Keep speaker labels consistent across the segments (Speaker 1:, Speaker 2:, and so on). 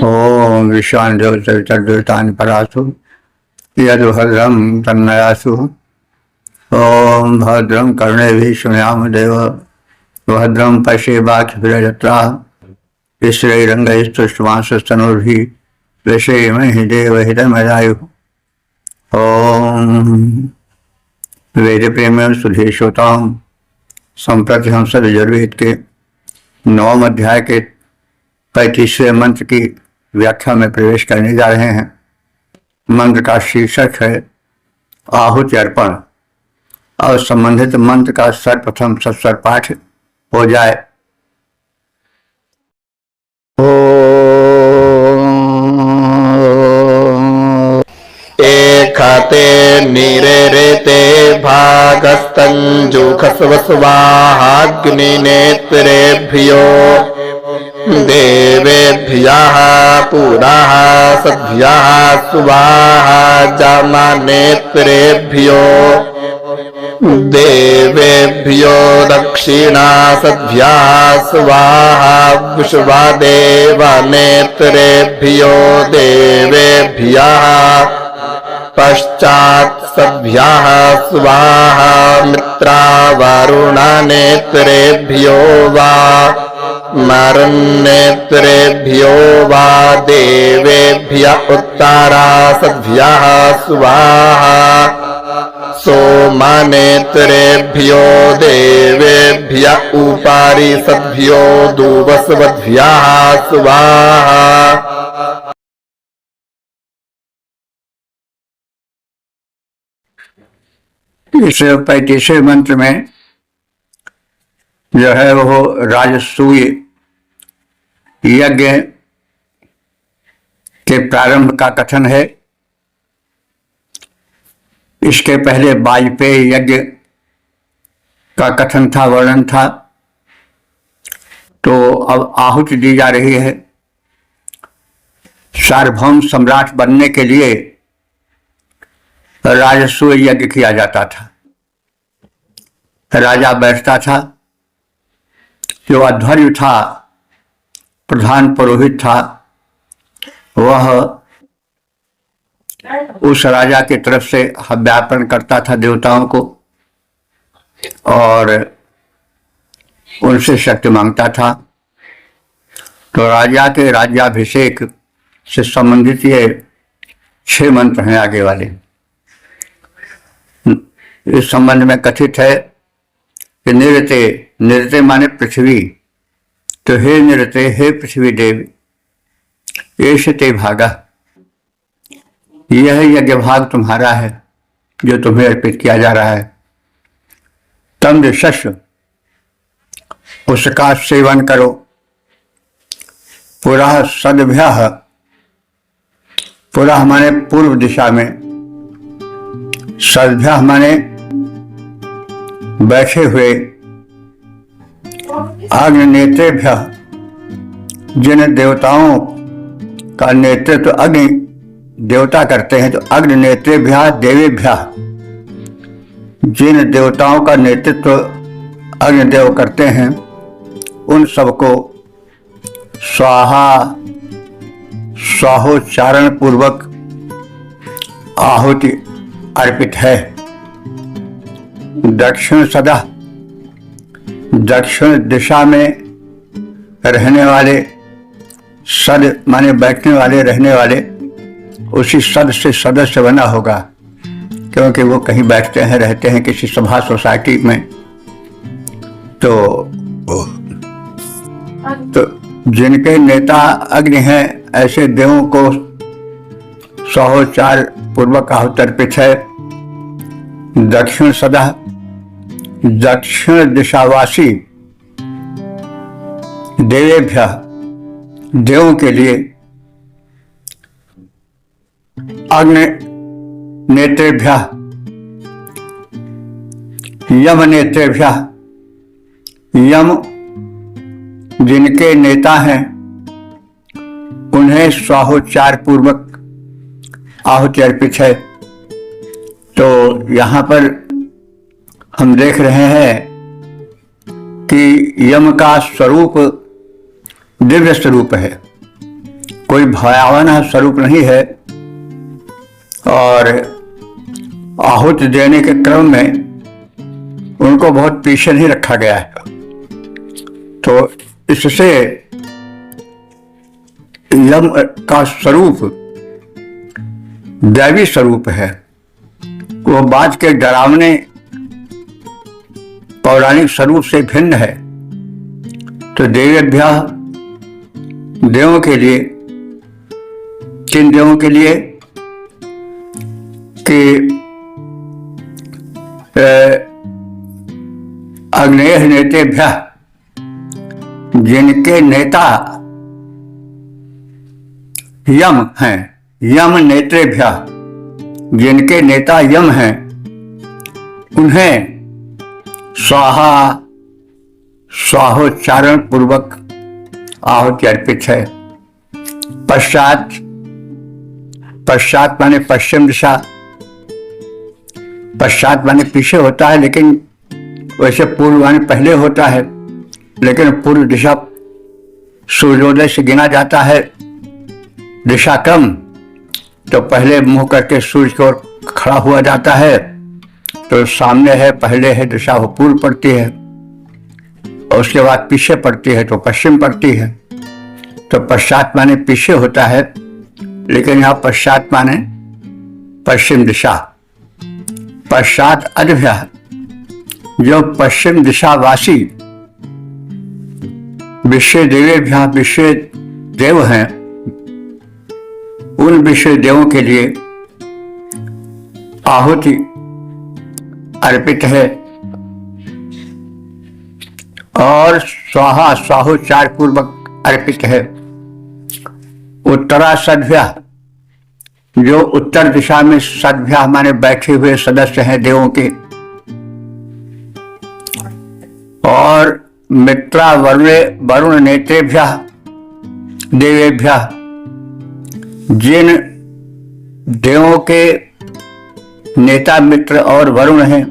Speaker 1: ओम विश्वान् परासु यद्भद्रं तन्नयासु। ओम भद्रं कर्णेभिः शृणुयाम देव भद्रं पश्येमाक्षभिर्यजत्राः स्थिरैरङ्गैस्तुष्टुवांसस्तनूभिः व्यसेमहि देवहितमदायुः। ओम वेद प्रेम सुधीश्वतां संप्रति हम सब यजुर्वेद के 9वें अध्याय के 35वें मंत्र की व्याख्या में प्रवेश करने जा रहे हैं। मंत्र का शीर्षक है आहुति अर्पण और संबंधित मंत्र का सर्वप्रथम सत्स्वर पाठ हो जाए।
Speaker 2: एखते निरेते भागस्तंजुखस्वस्वाहाग्निनेत्रेभ्यो देवेभ्यः पुरः सद्भ्यः स्वाहा जामानेत्रेभ्यो देवेभ्यो दक्षिणा सद्भ्यः स्वाहा विश्वदेवनेत्रेभ्यो देवेभ्यः पश्चात् सद्भ्यः स्वाहा मित्रावरुणनेत्रेभ्यो वा मरुन्नेत्रेभ्यो वा देवेभ्य उत्तरा सद्भ्यः स्वाहा सोमनेत्रेभ्यो देवेभ्य उपरि सद्भ्यो दुवस्वद्भ्यः स्वाहा।
Speaker 1: इस 35वें मंत्र में जो है वो राजसूय यज्ञ के प्रारंभ का कथन है। इसके पहले वाजपेयी यज्ञ का कथन था, वर्णन था। तो अब आहुति दी जा रही है। सार्वभौम सम्राट बनने के लिए राजसूय यज्ञ किया जाता था। राजा बैठता था, जो अध्वर्यु था, प्रधान पुरोहित था, वह उस राजा की तरफ से हव्यार्पण करता था देवताओं को और उनसे शक्ति मांगता था। तो राजा के राज्याभिषेक से संबंधित ये 6 मंत्र हैं आगे वाले। इस संबंध में कथित है कि निरते, निरते माने पृथ्वी, तो हे निरते, हे पृथ्वी देव, एष ते भागा, यह यज्ञ भाग तुम्हारा है जो तुम्हें अर्पित किया जा रहा है। तम दिशस्व, उसका सेवन करो। पुरः सद्भ्यः, पुरः माने पूर्व दिशा में, सद्भ्यः माने बैठे हुए, अग्निनेत्रेभ्यः, जिन देवताओं का नेतृत्व अग्नि देवता करते हैं, तो अग्निनेत्रेभ्यः देवेभ्यः, जिन देवताओं का नेतृत्व अग्निदेव करते हैं, उन सबको स्वाहा स्वाहोच्चारण पूर्वक आहुति अर्पित है। दक्षिण सदा, दक्षिण दिशा में रहने वाले, सद माने बैठने वाले, रहने वाले, उसी सद से सदस्य बना होगा, क्योंकि वो कहीं बैठते हैं, रहते हैं किसी सभा सोसाइटी में। तो जिनके नेता अग्नि हैं, ऐसे देवों को स्वाहोच्चार पूर्वक आहुति अर्पित है। दक्षिण सदा, दक्षिण दिशावासी देवेभ्य, देवों के लिए, अग्नि नेत्रेभ्य, यम नेत्रेभ्य, यम जिनके नेता हैं, उन्हें स्वाहोच्चार पूर्वक आहुति अर्पित है। तो यहाँ पर हम देख रहे हैं कि यम का स्वरूप दिव्य स्वरूप है, कोई भयावह स्वरूप नहीं है। और आहुति देने के क्रम में उनको बहुत पीछे नहीं रखा गया है। तो इससे यम का स्वरूप दैवी स्वरूप है, वो बात के डरावने पौराणिक स्वरूप से भिन्न है। तो देवेभ्यः देवों के लिए, किन देवों के लिए कि अग्नेय नेतेभ्यः, जिनके नेता यम हैं, यम नेत्रेभ्यः, जिनके नेता यम हैं, उन्हें स्वाहा स्वाहोच्चारण पूर्वक आहुति अर्पित है। पश्चात, पश्चात माने पश्चिम दिशा, पश्चात माने पीछे होता है, लेकिन वैसे पूर्व माने पहले होता है, लेकिन पूर्व दिशा सूर्योदय से गिना जाता है दिशा क्रम। तो पहले मुंह करके सूर्य की ओर खड़ा हुआ जाता है, तो सामने है, पहले है दिशा, वो पूर्व पड़ती है, और उसके बाद पीछे पड़ती है तो पश्चिम पड़ती है। तो पश्चात माने पीछे होता है, लेकिन यहाँ पश्चात माने पश्चिम दिशा। पश्चात अद्भ्यः, जो पश्चिम दिशावासी विश्व देवेभ्यः, विश्व देव हैं, उन विश्व देवों के लिए आहुति अर्पित है। और स्वाहा स्वाहोच्चार पूर्वक अर्पित है। उत्तरा सद्भ्यः, जो उत्तर दिशा में सद्भ्यः माने बैठे हुए सदस्य हैं देवों के। और मित्रा वरुण नेत्रेभ्यः देवेभ्यः, जिन देवों के नेता मित्र और वरुण हैं,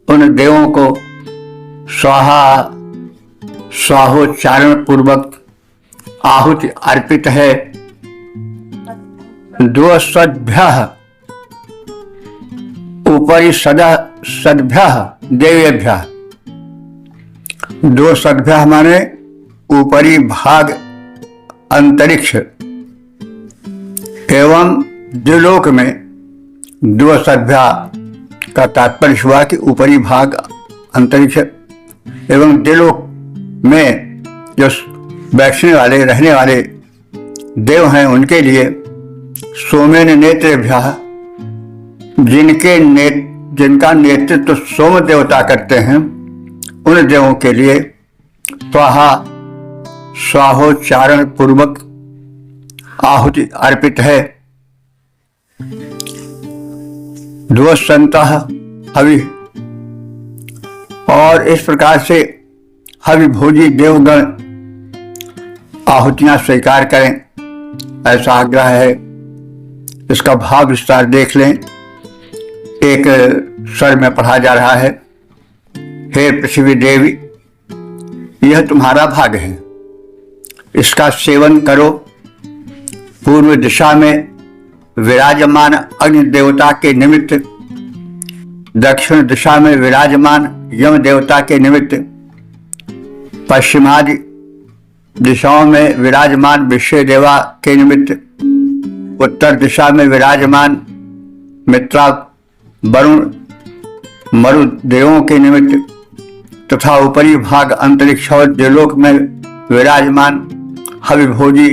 Speaker 1: उन देवों को स्वाहा स्वाहोच्चारण पूर्वक आहुति अर्पित है। द्वसद्भ्यः उपरि सद्भ्यः देवेभ्यः, द्वसद्भ्यः माने ऊपरी भाग अंतरिक्ष एवं द्विलोक में। द्वसद्भ्यः का तात्पर्य हुआ कि ऊपरी भाग अंतरिक्ष एवं द्विलोक में जो बैठने वाले रहने वाले देव हैं, उनके लिए सोमेन नेत्रेभ्यः, जिनका नेतृत्व सोम देवता करते हैं, उन देवों के लिए स्वाहा स्वाहोच्चारण पूर्वक आहुति अर्पित है। द्वसन्तः हवि, और इस प्रकार से हवि भोजी देवगण आहुतियां स्वीकार करें, ऐसा आग्रह है। इसका भाव विस्तार देख लें। एक स्वर में पढ़ा जा रहा है, हे पृथ्वी देवी, यह तुम्हारा भाग है, इसका सेवन करो। पूर्व दिशा में विराजमान अग्नि देवता के निमित्त, दक्षिण दिशा में विराजमान यम देवता के निमित्त, पश्चिमादि दिशाओं में विराजमान विश्व देवा के निमित्त, उत्तर दिशा में विराजमान मित्रा वरुण मरु देवों के निमित्त, तथा ऊपरी भाग अंतरिक्ष और द्विलोक में विराजमान हविभोजी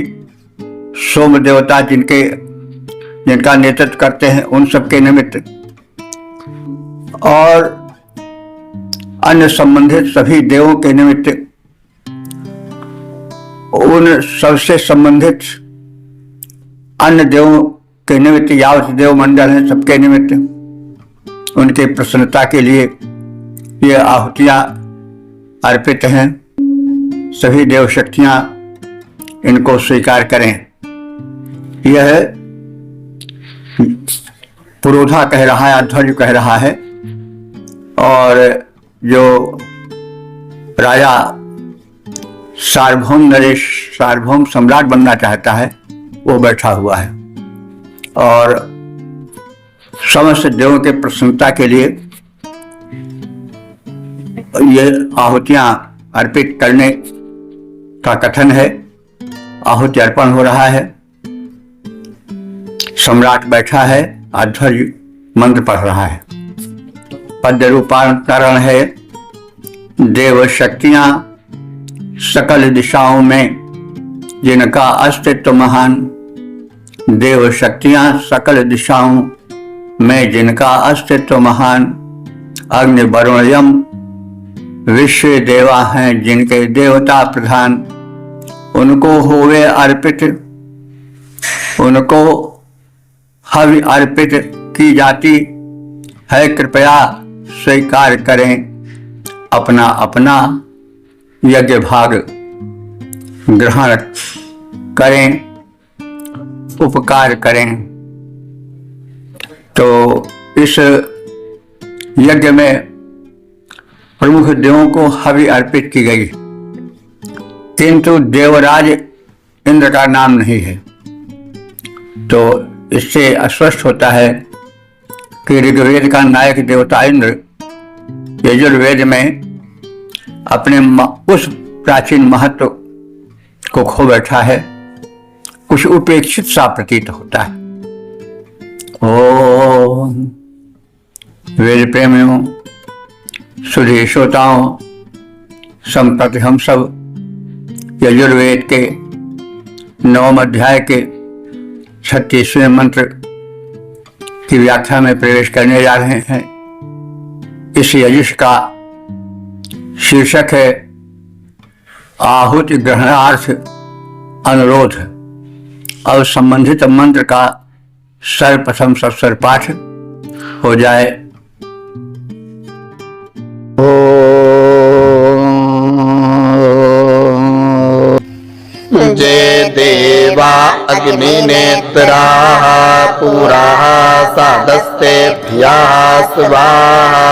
Speaker 1: सोम देवता जिनका नेतृत्व करते हैं, उन सबके निमित्त, और अन्य संबंधित सभी देवों के निमित्त, उन सबसे संबंधित अन्य देवों के निमित्त, यावत देव मंडल है सबके निमित्त, उनके प्रसन्नता के लिए ये आहुतियां अर्पित हैं। सभी देव शक्तियां इनको स्वीकार करें। यह पुरोधा कह रहा है, अध्वर्य कह रहा है, और जो राजा सार्वभौम नरेश, सार्वभौम सम्राट बनना चाहता है, वो बैठा हुआ है और समस्त देवों के प्रसन्नता के लिए ये आहुतियां अर्पित करने का कथन है। आहुति अर्पण हो रहा है, सम्राट बैठा है, अध्वर्य मंत्र पढ़ रहा है। पद्य रूपांतरण है, देव शक्तियां सकल दिशाओं में जिनका अस्तित्व महान, देव शक्तियां सकल दिशाओं में जिनका अस्तित्व महान, अग्नि वरुण यम विश्व देवा हैं जिनके देवता प्रधान, उनको होवे अर्पित, उनको हवि अर्पित की जाती है, कृपया स्वीकार करें अपना अपना यज्ञ भाग ग्रहण करें, उपकार करें। तो इस यज्ञ में प्रमुख देवों को हवि अर्पित की गई, किंतु देवराज इंद्र का नाम नहीं है। तो इससे स्पष्ट होता है कि ऋग्वेद का नायक देवता इंद्र यजुर्वेद में अपने उस प्राचीन महत्व को खो बैठा है, कुछ उपेक्षित सा प्रतीत होता है। ओम वेद प्रेमियों, सुधी श्रोताओं, संप्रति हम सब यजुर्वेद के 9वें अध्याय के 36वें मंत्र की व्याख्या में प्रवेश करने जा रहे हैं। इस यजुष का शीर्षक है आहुति ग्रहणार्थ अनुरोध, और संबंधित मंत्र का सर्वप्रथम सत्सर पाठ हो जाए।
Speaker 2: जय देवा अग्निनेत्राः पुराः साधस्तेभ्यः स्वाहा।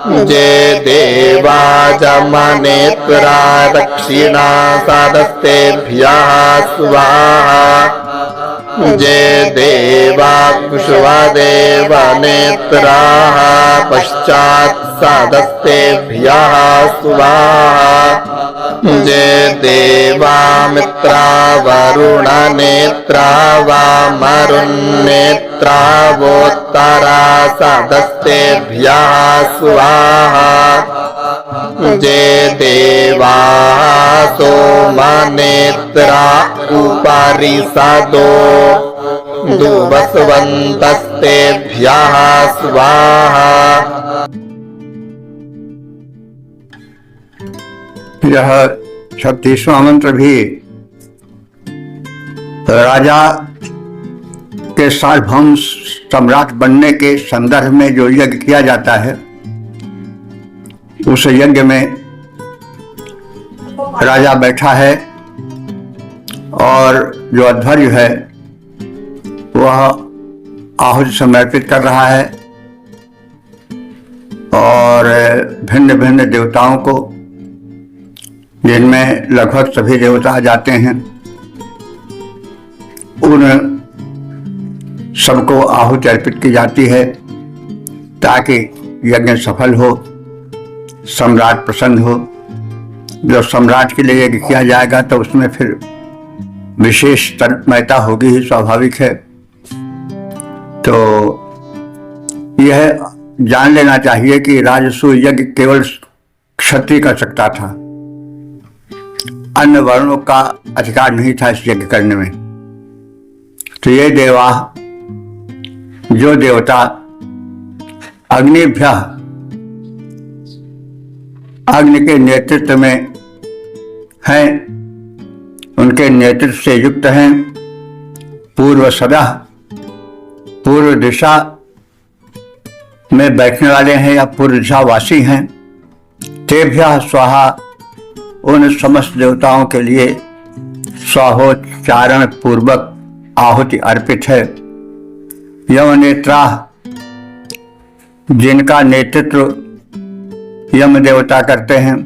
Speaker 2: जय देवा जमनेत्रा दक्षिणा साधस्तेभ्यः स्वाहा। जय देवा कुशवादेव नेत्राः पश्चात् साधस्तेभ्यः स्वाहा। जय देवा मित्रा वरुण नेत्रा वामरुन्नेत्रा वोत्तरा साधस्तेभ्यः स्वाहा। जय देवा सोमनेत्रा उपरि सदो दुवस्वन्तस्तेभ्यः स्वाहा।
Speaker 1: यह 36वां मंत्र भी राजा के सार्वभौम सम्राट बनने के संदर्भ में जो यज्ञ किया जाता है, उस यज्ञ में राजा बैठा है और जो अध्वर्य है वह आहुति समर्पित कर रहा है और भिन्न भिन्न देवताओं को, जिनमें लगभग सभी देवता जाते हैं, उन सबको आहुति अर्पित की जाती है ताकि यज्ञ सफल हो, सम्राट प्रसन्न हो। जब सम्राट के लिए यज्ञ किया जाएगा तो उसमें फिर विशेष तन्मयता होगी ही, स्वाभाविक है। तो यह जान लेना चाहिए कि राजसूय यज्ञ केवल क्षत्रिय कर सकता था, अन्य वर्णों का अधिकार नहीं था इस यज्ञ करने में। तो ये देवा, जो देवता अग्निभ्यः, अग्नि के नेतृत्व में हैं, उनके नेतृत्व से युक्त हैं, पूर्व सदा, पूर्व दिशा में बैठने वाले हैं या पूर्व दिशावासी हैं, तेभ्यः स्वाहा, उन समस्त देवताओं के लिए स्वाहोच्चारण पूर्वक आहुति अर्पित है। यम नेत्रा, जिनका नेतृत्व यम देवता करते हैं।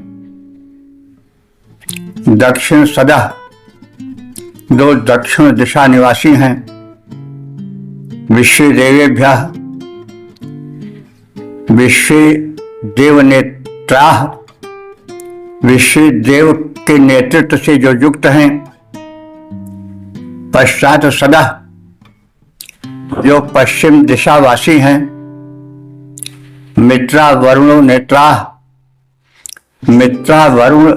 Speaker 1: दक्षिण सदा, दो दक्षिण दिशा निवासी हैं। विश्व देवेभ्यः, विश्व देव नेत्रा, विश्व देव के नेतृत्व से जो युक्त हैं। पश्चात सदा, जो पश्चिम दिशावासी हैं। मित्रा वरुण नेत्रा, मित्रा वरुण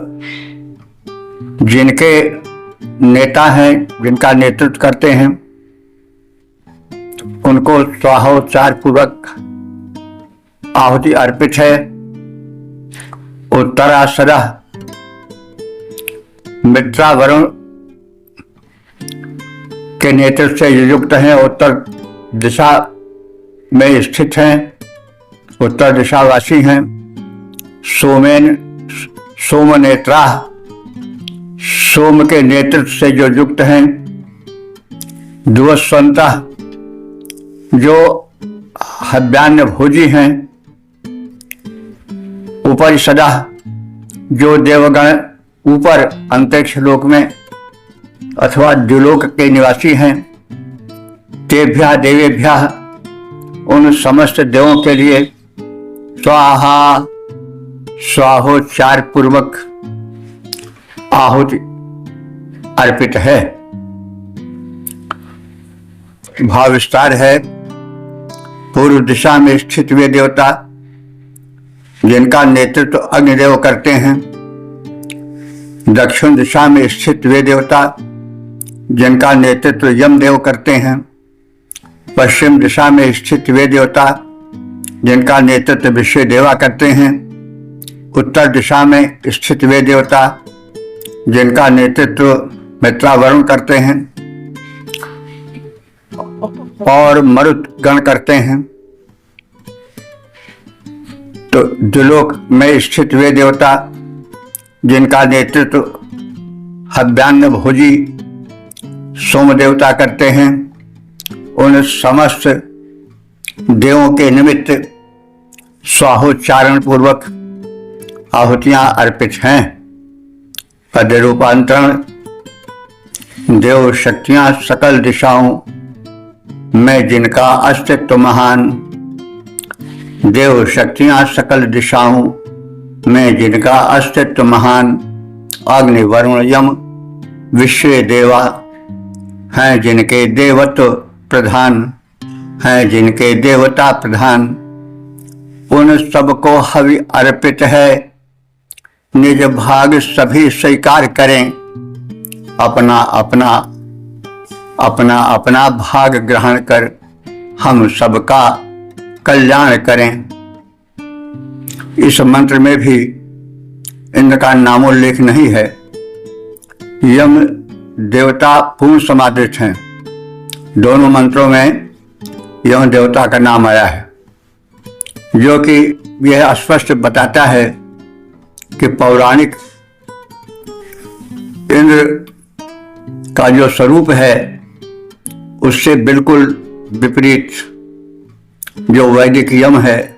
Speaker 1: जिनके नेता हैं, जिनका नेतृत्व करते हैं, उनको स्वाहोच्चार पूर्वक आहुति अर्पित है। उत्तरा सदा, मित्रा वरुण के नेतृत्व से युक्त हैं, उत्तर दिशा में स्थित हैं, उत्तर दिशावासी हैं। सोमेन, सोम नेत्रा, सोम के नेतृत्व से जो युक्त हैं। द्वस्वंता, जो हव्यान्न भोजी हैं। ऊपर सदा, जो देवगण ऊपर अंतरिक्ष लोक में अथवा द्युलोक के निवासी हैं। तेभ्यः देवेभ्यः, उन समस्त देवों के लिए स्वाहा, स्वाहोच्चार पूर्वक आहुति अर्पित है। भाव विस्तार है। पूर्व दिशा में स्थित वे देवता जिनका नेतृत्व अग्निदेव करते हैं। दक्षिण दिशा में स्थित वे देवता जिनका नेतृत्व यमदेव करते हैं। पश्चिम दिशा में स्थित वे देवता जिनका नेतृत्व विश्व देवा करते हैं। उत्तर दिशा में स्थित वे देवता जिनका नेतृत्व मित्रा वरुण करते हैं और मरुत गण करते हैं। तो द्युलोक में स्थित वे देवता जिनका नेतृत्व हव्यान्न भोजी सोम देवता करते हैं। उन समस्त देवों के निमित्त स्वाहोच्चारण पूर्वक आहुतियां अर्पित हैं। पद रूपांतरण। देव शक्तियां सकल दिशाओं में जिनका अस्तित्व महान। देव शक्तियां सकल दिशाओं में जिनका अस्तित्व महान। अग्नि वरुण यम विश्व देवा हैं, जिनके देवत्व प्रधान हैं, जिनके देवता प्रधान। उन सबको हवि अर्पित है। निज भाग सभी स्वीकार करें। अपना अपना अपना अपना भाग ग्रहण कर हम सबका कल्याण करें। इस मंत्र में भी इंद्र का नामोल्लेख नहीं है। यम देवता पूर्ण समादित हैं। दोनों मंत्रों में यम देवता का नाम आया है, जो कि यह स्पष्ट बताता है कि पौराणिक इंद्र का जो स्वरूप है उससे बिल्कुल विपरीत जो वैदिक यम है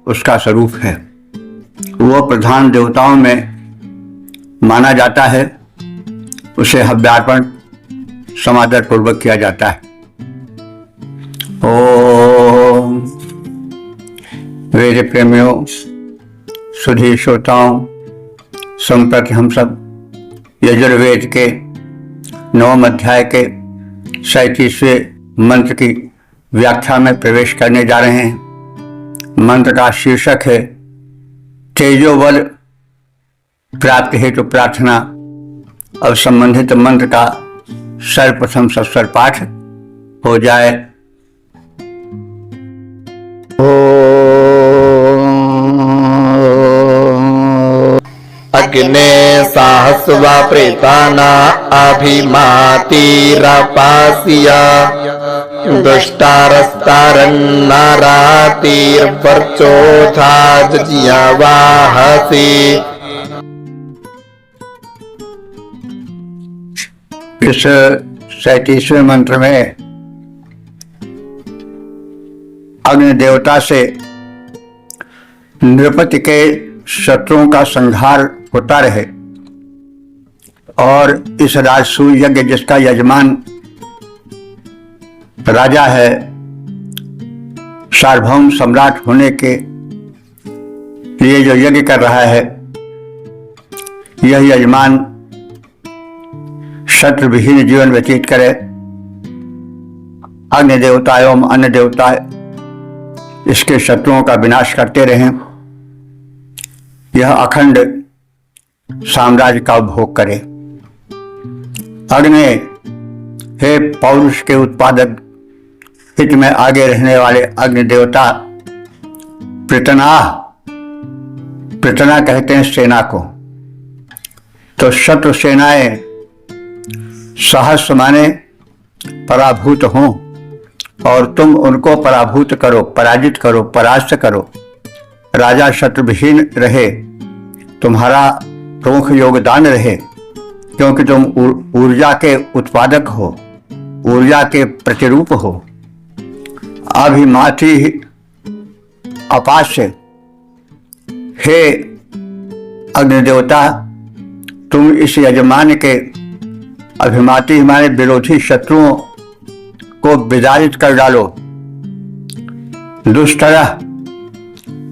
Speaker 1: उसका स्वरूप है। वो प्रधान देवताओं में माना जाता है। उसे हव्यार्पण समादर पूर्वक किया जाता है। ओम। वेद प्रेमियों, सुधी श्रोताओं, संप्रति हम सब यजुर्वेद के 9वें अध्याय के 37वें मंत्र की व्याख्या में प्रवेश करने जा रहे हैं। मंत्र का शीर्षक है तेजोबल प्राप्ति हेतु प्रार्थना। अब संबंधित मंत्र का सर्वप्रथम सस्वर पाठ हो जाए।
Speaker 2: अग्ने साहस्वा प्रेताना अभिमातिरपासिया दुष्टारस्तारन्नारातिर्वर्चोथा जज्ञावाहसि।
Speaker 1: इस 37वें मंत्र में अग्नि देवता से नृपति के शत्रुओं का संहार होता रहे और इस राजसूय यज्ञ जिसका यजमान राजा है, सार्वभौम सम्राट होने के लिए जो यज्ञ कर रहा है, यह यजमान शत्रु विहीन जीवन व्यतीत करे। अग्नि देवता एवं अन्य देवता इसके शत्रुओं का विनाश करते रहें, यह अखंड साम्राज्य का उपभोग करे। अग्नि, हे पौरुष के उत्पादक, हित में आगे रहने वाले अग्नि देवता, पृतना कहते हैं सेना को। तो शत्रु सेनाएं सहस्र माने पराभूत हों और तुम उनको पराभूत करो, पराजित करो, परास्त करो। राजा शत्रुविहीन रहे, तुम्हारा प्रमुख योगदान रहे, क्योंकि तुम ऊर्जा के उत्पादक हो, ऊर्जा के प्रतिरूप हो। अभिमाति अपास्य, हे अग्निदेवता, तुम इस यजमान के अभिमाति हमारे विरोधी शत्रुओं को विदारित कर डालो। दुष्टरह,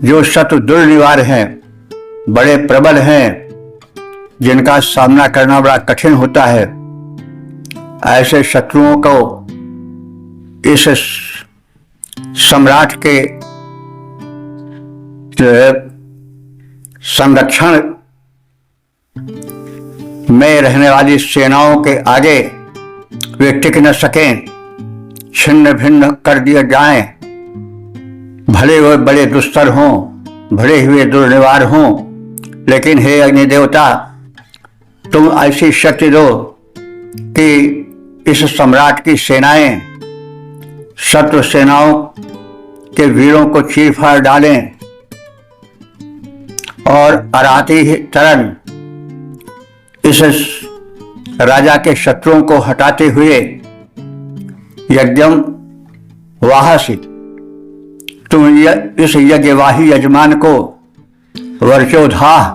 Speaker 1: जो शत्रु दुर्निवार हैं, बड़े प्रबल हैं, जिनका सामना करना बड़ा कठिन होता है, ऐसे शत्रुओं को इस सम्राट के संरक्षण में रहने वाली सेनाओं के आगे वे टिक न सकें, छिन्न भिन्न कर दिए जाएं। भले वे बड़े दुस्तर हों, भले हुए दुर्निवार हों, लेकिन हे अग्नि देवता, तुम ऐसी शक्ति दो कि इस सम्राट की सेनाएं शत्रु सेनाओं के वीरों को चीर फाड़ डालें और अराती ही तरन इस राजा के शत्रुओं को हटाते हुए यज्ञम वाहसी, तुम इस यज्ञवाही यजमान को वर्चोधाह,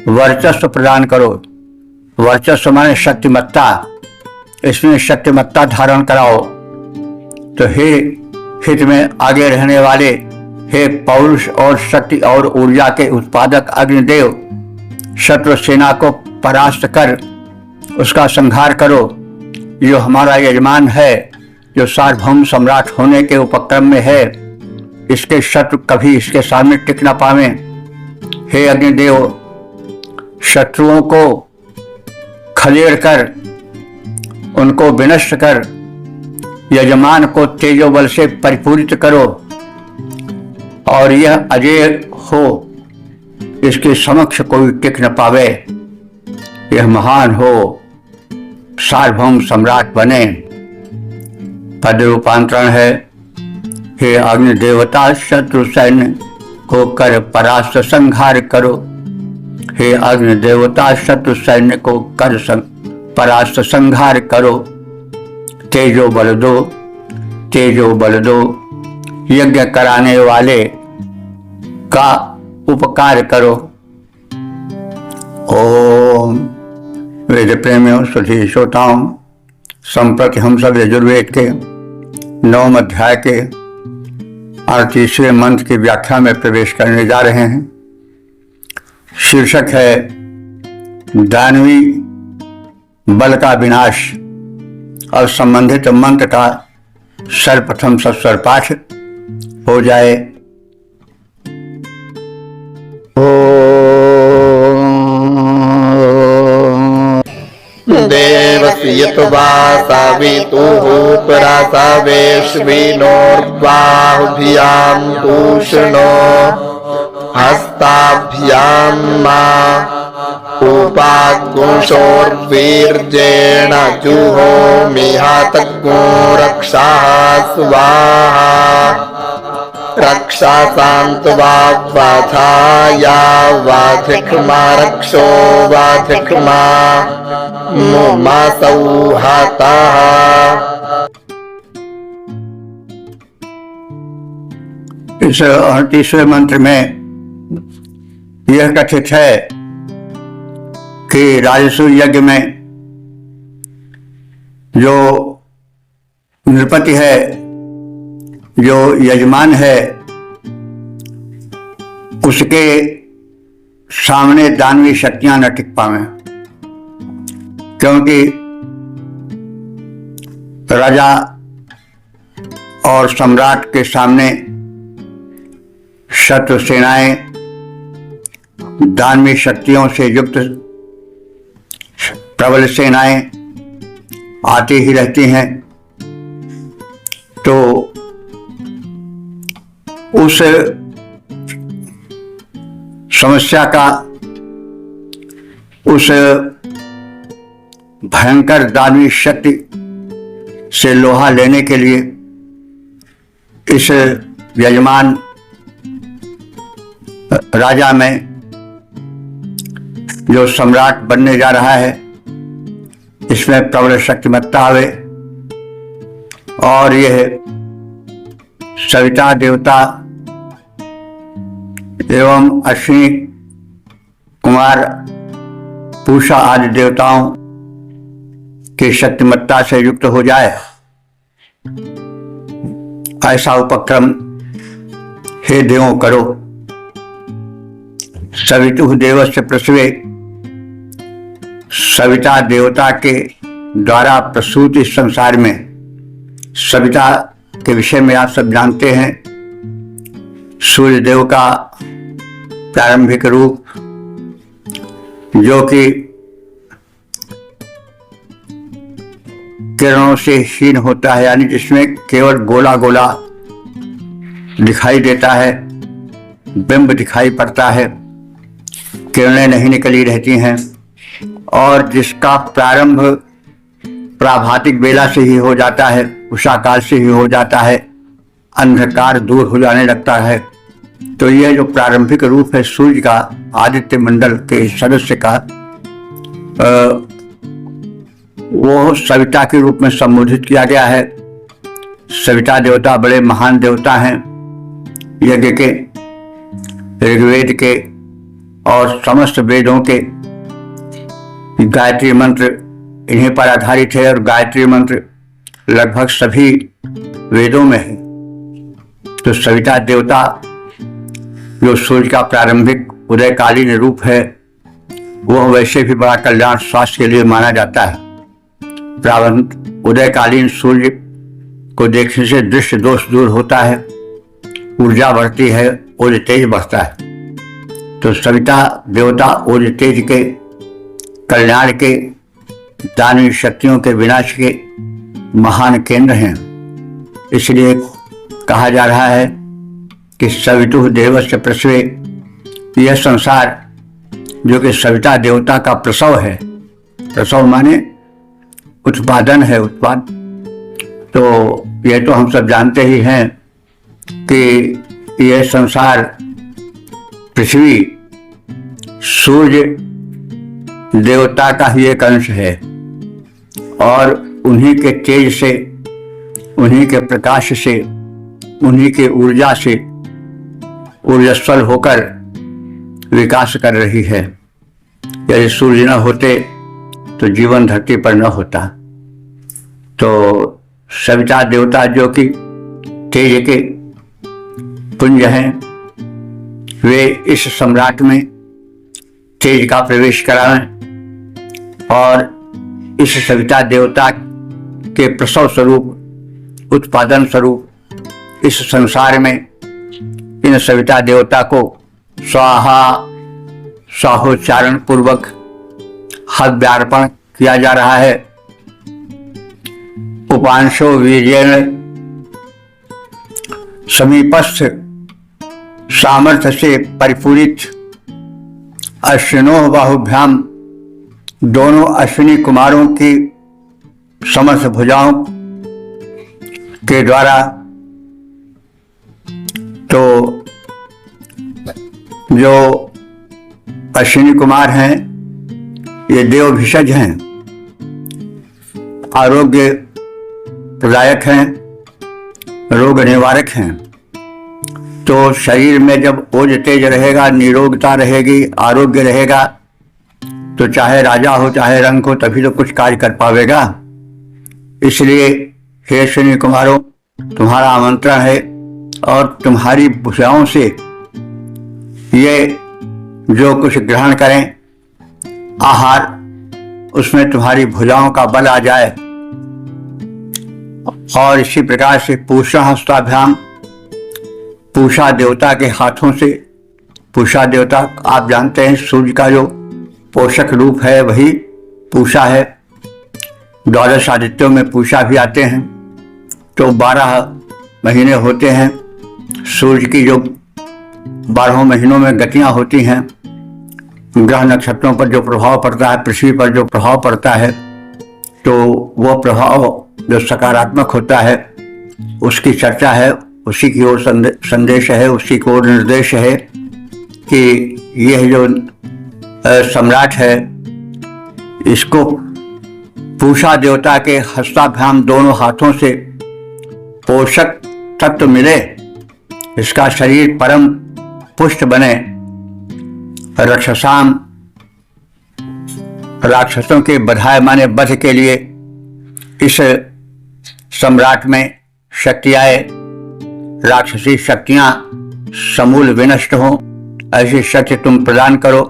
Speaker 1: वर्चस्व प्रदान करो। वर्चस्व माने शक्तिमत्ता, इसमें शक्तिमत्ता धारण कराओ। तो हे हित में आगे रहने वाले, हे पौरुष और शक्ति और ऊर्जा के उत्पादक अग्निदेव, शत्रु सेना को परास्त कर उसका संहार करो। जो हमारा यजमान है, जो सार्वभौम सम्राट होने के उपक्रम में है, इसके शत्रु कभी इसके सामने टिक न पावे। हे अग्निदेव, शत्रुओं को खदेड़ कर, उनको विनष्ट कर, यजमान को तेजोबल से परिपूरित करो और यह अजेय हो, इसके समक्ष कोई टिक न पावे, यह महान हो, सार्वभौम सम्राट बने। पद रूपांतरण है, हे अग्नि देवता, शत्रु सैन्य को कर परास्त संहार करो। हे अग्नि देवता, शत्रु सैन्य को कर परास्त संहार करो। तेजो बल दो, तेजो बल दो, यज्ञ कराने वाले का उपकार करो। ओम। वेद प्रेमियों, सुधी श्रोताओं, संप्रति हम सब यजुर्वेद के 9वें अध्याय के 38वें मंत्र की व्याख्या में प्रवेश करने जा रहे हैं। शीर्षक है दानवी बल का विनाश और संबंधित मंत्र का सर्वप्रथम सस्वर पाठ हो जाए।
Speaker 2: देवस्यत्वा सावितुः परासा वैश्विनोर्बाहुभ्यां पूषणो हस्ताभ्यां मा उपाकुशोर्वीर्येण जुहोमिहातज्ञो रक्षाः स्वाहा। रक्षा सान्त्वा वाधाया वाधिक्मा रक्षो वाधिक्मा मुमा सौहाताः।
Speaker 1: इस 38वें मंत्र में यह कथित है कि राजसूय यज्ञ में जो नृपति है, जो यजमान है, उसके सामने दानवी शक्तियां न टिक पावें, क्योंकि राजा और सम्राट के सामने शत्रु सेनाएं दानवी शक्तियों से युक्त प्रबल सेनाएं आती ही रहती हैं। तो उस समस्या का, उस भयंकर दानवी शक्ति से लोहा लेने के लिए इस यजमान राजा में जो सम्राट बनने जा रहा है, इसमें प्रबल शक्तिमत्ता आवे और यह सविता देवता एवं अश्विनी कुमार पूषा आदि देवताओं की शक्तिमत्ता से युक्त हो जाए, ऐसा उपक्रम हे देवों करो। सवितुः देवस्य प्रसवे, सविता देवता के द्वारा प्रसूत इस संसार में, सविता के विषय में आप सब जानते हैं, सूर्य देव का प्रारंभिक रूप जो कि किरणों से हीन होता है, यानी जिसमें केवल गोला गोला दिखाई देता है, बिंब दिखाई पड़ता है, किरणें नहीं निकली रहती हैं, और जिसका प्रारंभ प्राभातिक बेला से ही हो जाता है, उषा काल से ही हो जाता है, अंधकार दूर हो जाने लगता है। तो यह जो प्रारंभिक रूप है सूर्य का, आदित्य मंडल के सदस्य का, वो सविता के रूप में संबोधित किया गया है। सविता देवता बड़े महान देवता हैं, यज्ञ के, ऋग्वेद के और समस्त वेदों के। गायत्री मंत्र इन्हीं पर आधारित है और गायत्री मंत्र लगभग सभी वेदों में है। तो सविता देवता जो सूर्य का प्रारंभिक उदयकालीन रूप है, वह वैसे भी बड़ा कल्याण स्वास्थ्य के लिए माना जाता है। उदयकालीन सूर्य को देखने से दृष्टि दोष दूर होता है, ऊर्जा बढ़ती है, ओज तेज बढ़ता है। तो सविता देवता ओज तेज के, कल्याण के, दानवी शक्तियों के विनाश के महान केंद्र हैं। इसलिए कहा जा रहा है कि सवितुः देवस्य प्रसवे, यह संसार जो कि सविता देवता का प्रसव है, प्रसव माने उत्पादन है, उत्पाद। तो यह तो हम सब जानते ही हैं कि यह संसार, पृथ्वी सूर्य देवता का ही एक अंश है और उन्हीं के तेज से, उन्हीं के प्रकाश से, उन्हीं के ऊर्जा से ऊर्जस्वल होकर विकास कर रही है। यदि सूर्य न होते तो जीवन धरती पर न होता। तो सविता देवता जो कि तेज के पुंज हैं, वे इस सम्राट में तेज का प्रवेश कराएं और इस सविता देवता के प्रसव स्वरूप, उत्पादन स्वरूप इस संसार में इन सविता देवता को स्वाहा स्वाहोच्चारण पूर्वक हव्यार्पण किया जा रहा है। उपांशो वीर्येण समीपस्थ सामर्थ्य से परिपूरित अश्विनोः बाहुभ्याम, दोनों अश्विनी कुमारों की समर्थ भुजाओं के द्वारा, तो जो अश्विनी कुमार हैं ये देव भिषज हैं, आरोग्य प्रदायक हैं, रोग निवारक हैं। तो शरीर में जब ओज तेज रहेगा, निरोगता रहेगी, आरोग्य रहेगा, तो चाहे राजा हो चाहे रंक हो तभी तो कुछ कार्य कर पावेगा। इसलिए हे श्री कुमारों, तुम्हारा आमंत्रण है और तुम्हारी भुजाओं से ये जो कुछ ग्रहण करें आहार, उसमें तुम्हारी भुजाओं का बल आ जाए। और इसी प्रकार से पूषा हस्ताभ्याम, पूषा देवता के हाथों से, पूषा देवता आप जानते हैं सूर्य का जो पोषक रूप है वही पूषा है। द्वादश आदित्यों में पूषा भी आते हैं। तो 12 महीने होते हैं। सूर्य की जो 12 महीनों में गतियां होती हैं, ग्रह नक्षत्रों पर जो प्रभाव पड़ता है, पृथ्वी पर जो प्रभाव पड़ता है, तो वह प्रभाव जो सकारात्मक होता है उसकी चर्चा है, उसी की ओर संदेश है, उसी की ओर निर्देश है कि यह जो सम्राट है इसको पूषा देवता के हस्ताभ्याम, दोनों हाथों से पोषक तत्व मिले, इसका शरीर परम पुष्ट बने, राक्षसों के बधाए माने वध के लिए इस सम्राट में शक्ति आए, राक्षसी शक्तियां समूल विनष्ट हो, ऐसी शक्ति तुम प्रदान करो।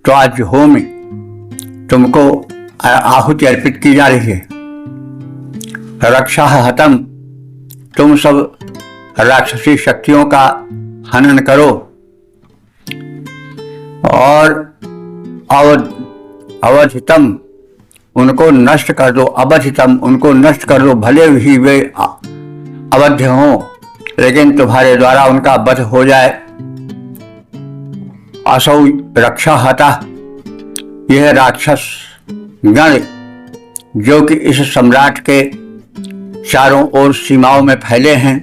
Speaker 1: तो आज होम तुमको आहुति अर्पित की जा रही है। रक्षा हतम, तुम सब राक्षसी शक्तियों का हनन करो और अवधितम उनको नष्ट कर दो, अवधितम उनको नष्ट कर दो, भले ही वे अवध्य हों लेकिन तुम्हारे द्वारा उनका वध हो जाए। असौ रक्षा हता, यह राक्षस गण जो कि इस सम्राट के चारों ओर सीमाओं में फैले हैं,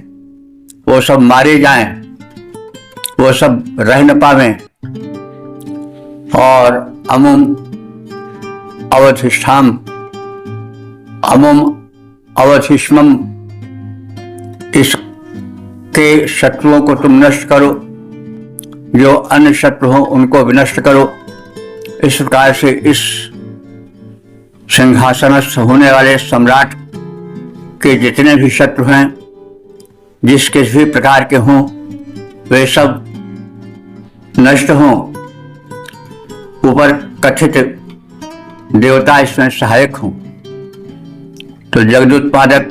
Speaker 1: वो सब मारे जाएं, वो सब रह न पावें। और अमुम अवधिष्ठाम, अमुम अवधिष्मम, इसके शत्रुओं को तुम नष्ट करो, जो अन्य शत्रु हों उनको विनष्ट करो। इस प्रकार से इस सिंहासनस्थ होने वाले सम्राट के जितने भी शत्रु हैं, जिस किसी भी प्रकार के हों, वे सब नष्ट हों। ऊपर कथित देवता इसमें सहायक हों। तो जगदुत्पादक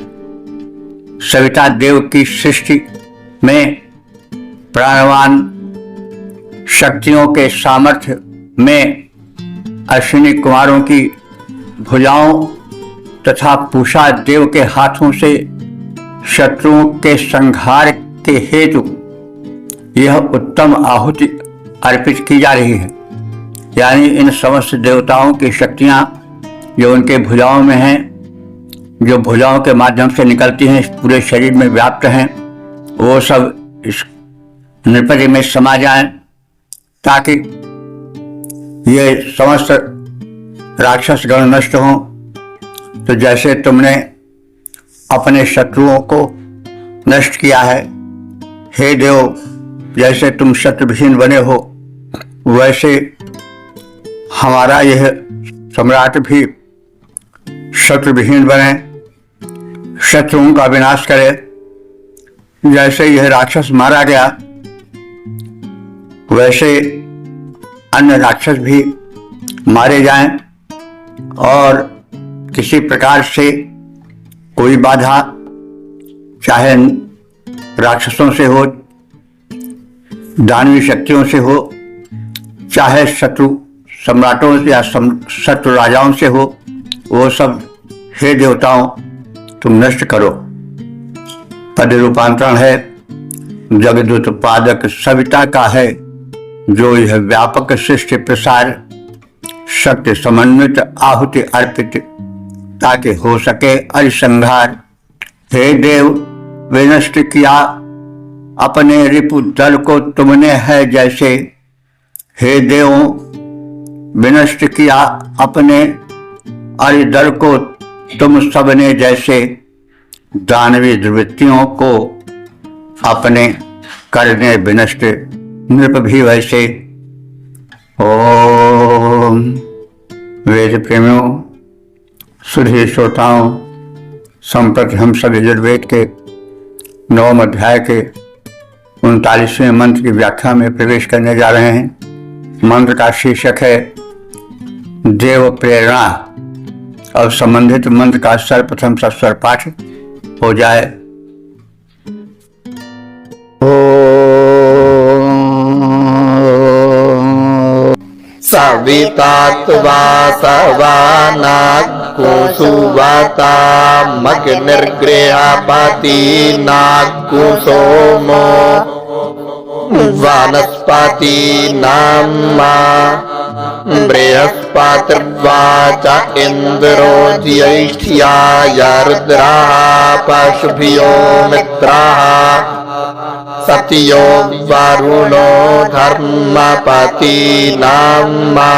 Speaker 1: सविता देव की सृष्टि में प्राणवान शक्तियों के सामर्थ्य में अश्विनी कुमारों की भुजाओं तथा पूषा देव के हाथों से शत्रुओं के संहार के हेतु यह उत्तम आहुति अर्पित की जा रही है। यानी इन समस्त देवताओं की शक्तियां जो उनके भुजाओं में हैं, जो भुजाओं के माध्यम से निकलती हैं, पूरे शरीर में व्याप्त हैं, वो सब इस नृपति में समा जाएं, ताकि ये समस्त राक्षस गण नष्ट हों। तो जैसे तुमने अपने शत्रुओं को नष्ट किया है, हे देव, जैसे तुम शत्रुविहीन बने हो, वैसे हमारा यह सम्राट भी शत्रुविहीन बने, शत्रुओं का विनाश करे। जैसे यह राक्षस मारा गया, वैसे अन्य राक्षस भी मारे जाएं और किसी प्रकार से कोई बाधा, चाहे राक्षसों से हो, दानवी शक्तियों से हो, चाहे शत्रु सम्राटों या शत्रु राजाओं से हो, वो सब हे देवताओं तुम नष्ट करो। पद रूपांतरण है जगदुत्पादक सविता का है, जो यह व्यापक सृष्टि प्रसार शक्ति समन्वित आहुति अर्पित, ताकि हो सके अरिसंहार। हे देव, विनष्ट किया अपने रिपु दल को तुमने है जैसे। हे देवों, विनष्ट किया अपने अरिदल को तुम सबने जैसे। दानवी दुर्वृत्तियों को अपने करने विनष्ट नृप भी वैसे। ओम। वेद प्रेमियों, सुधी श्रोताओं, संप्रति हम सब यजुर्वेद के 9वें अध्याय के 39वें मंत्र की व्याख्या में प्रवेश करने जा रहे हैं। मंत्र का शीर्षक है देव प्रेरणा। अब संबंधित मंत्र का सर्वप्रथम सस्वर पाठ हो जाए।
Speaker 2: सविता त्वा सवानाग्को सुवाता मग्निर्गृहपति नाग्को सोमो वनस्पति नाम्मा बृहस्पतिर्वाच इन्द्रो ज्येष्ठ्याय रुद्रः पशुभ्यो मित्रः सत्यो वरुणो धर्मपति नाम्मा।